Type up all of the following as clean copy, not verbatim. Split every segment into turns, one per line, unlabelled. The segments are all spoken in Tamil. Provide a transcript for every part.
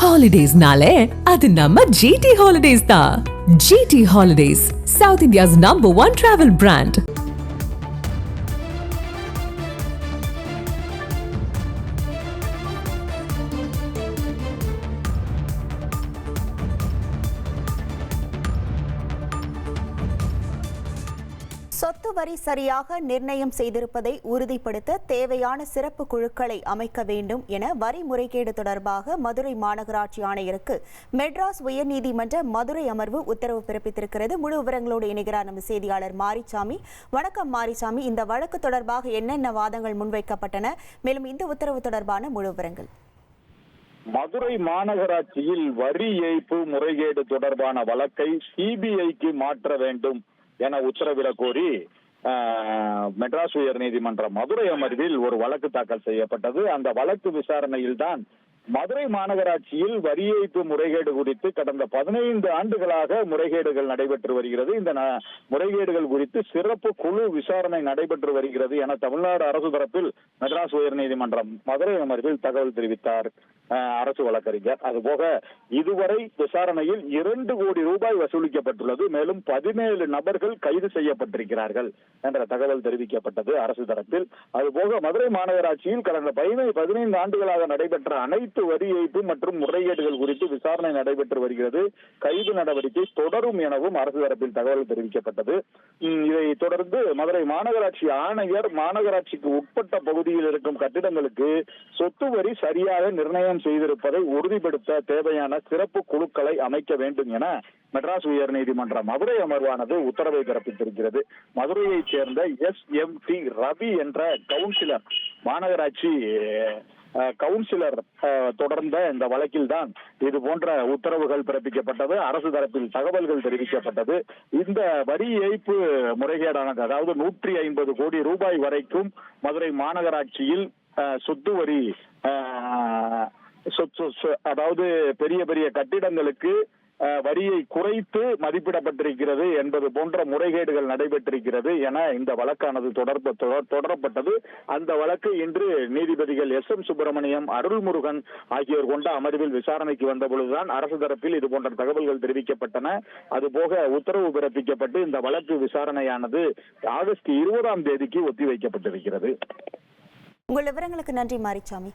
Holidays-nale, அது நம்ம GT Holidays தான். GT Holidays, South India's #1 travel brand.
சொத்து வரி சரியாக நிர்ணயம் செய்திருப்பதை உறுதிப்படுத்த தேவையான சிறப்பு குழுக்களை அமைக்க வேண்டும் என வரி முறைகேடு தொடர்பாக மதுரை மாநகராட்சி ஆணையருக்கு மெட்ராஸ் உயர்நீதிமன்ற மதுரை அமர்வு உத்தரவு பிறப்பித்திருக்கிறது. முழு விவரங்களோடு இணைகிறார் நம்ம செய்தியாளர் மாரிசாமி. வணக்கம் மாரிசாமி, இந்த வழக்கு தொடர்பாக என்னென்ன வாதங்கள் முன்வைக்கப்பட்டன, மேலும் இந்த உத்தரவு தொடர்பான முழு விவரங்கள்?
மதுரை மாநகராட்சியில் வரி ஏய்ப்பு முறைகேடு தொடர்பான வழக்கை சிபிஐக்கு மாற்ற வேண்டும் என உத்தரவிடக் கோரி மெட்ராஸ் உயர்நீதிமன்ற மதுரை அமர்வில் ஒரு வழக்கு தாக்கல் செய்யப்பட்டது. அந்த வழக்கு விசாரணையில் தான் மதுரை மாநகராட்சியில் வரி ஏய்ப்பு முறைகேடு குறித்து கடந்த 15 ஆண்டுகளாக முறைகேடுகள் நடைபெற்று வருகிறது. இந்த முறைகேடுகள் குறித்து சிறப்பு குழு விசாரணை நடைபெற்று வருகிறது என தமிழ்நாடு அரசு தரப்பில் மெட்ராஸ் உயர்நீதிமன்றம் மதுரை அமர்வில் தகவல் தெரிவித்தார் அரசு வழக்கறிஞர். அதுபோக இதுவரை விசாரணையில் 2 கோடி ரூபாய் வசூலிக்கப்பட்டுள்ளது, மேலும் 17 நபர்கள் கைது செய்யப்பட்டிருக்கிறார்கள் என்ற தகவல் தெரிவிக்கப்பட்டது அரசு தரப்பில். அதுபோக மதுரை மாநகராட்சியில் கடந்த 15 ஆண்டுகளாக நடைபெற்ற அனைத்து வரி ஏய்ப்பு மற்றும் முறைகேடுகள் குறித்து விசாரணை நடைபெற்று வருகிறது. கைது நடவடிக்கை தொடரும் எனவும் அரசு தரப்பில் தகவல் தெரிவிக்கப்பட்டது. இதை தொடர்ந்து மதுரை மாநகராட்சி ஆணையர் மாநகராட்சிக்கு உட்பட்ட பகுதியில் இருக்கும் கட்டிடங்களுக்கு சொத்து வரி சரியாக நிர்ணயம் செய்திருப்பதை உறுதிப்படுத்த தேவையான சிறப்பு குழுக்களை அமைக்க வேண்டும் என மெட்ராஸ் உயர்நீதிமன்ற மதுரை அமர்வானது உத்தரவை பிறப்பித்திருக்கிறது. மதுரையைச் சேர்ந்த SMT ரவி என்ற கவுன்சிலர், மாநகராட்சி கவுன்சிலர் தொடர்ந்த இந்த வழக்கில் தான் இது போன்ற உத்தரவுகள் பிறப்பிக்கப்பட்டது. அரசு தரப்பில் தகவல்கள் தெரிவிக்கப்பட்டது. இந்த வரி ஏய்ப்பு முறைகேடானது, அதாவது 150 கோடி ரூபாய் வரைக்கும் மதுரை மாநகராட்சியில் சொத்து வரி, அதாவது பெரிய பெரிய கட்டிடங்களுக்கு வரியை குறைத்து மதிப்பிடப்பட்டிருக்கிறது என்பது போன்ற முறைகேடுகள் நடைபெற்றிருக்கிறது என இந்த வழக்கானது தொடரப்பட்டது. அந்த வழக்கு இன்று நீதிபதிகள் SM சுப்பிரமணியம், அருள்முருகன் ஆகியோர் கொண்ட அமர்வில் விசாரணைக்கு வந்த பொழுதுதான் அரசு தரப்பில் இது போன்ற தகவல்கள் தெரிவிக்கப்பட்டன. அதுபோக உத்தரவு பிறப்பிக்கப்பட்டு இந்த வழக்கு விசாரணையானது ஆகஸ்ட் 20ஆம் தேதிக்கு ஒத்திவைக்கப்பட்டிருக்கிறது.
உங்கள் விவரங்களுக்கு நன்றி மாரிசாமி.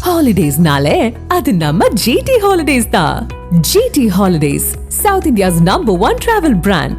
Holidays-nale, அது நம்ம GT Holidays தான். GT Holidays, South India's #1 travel brand.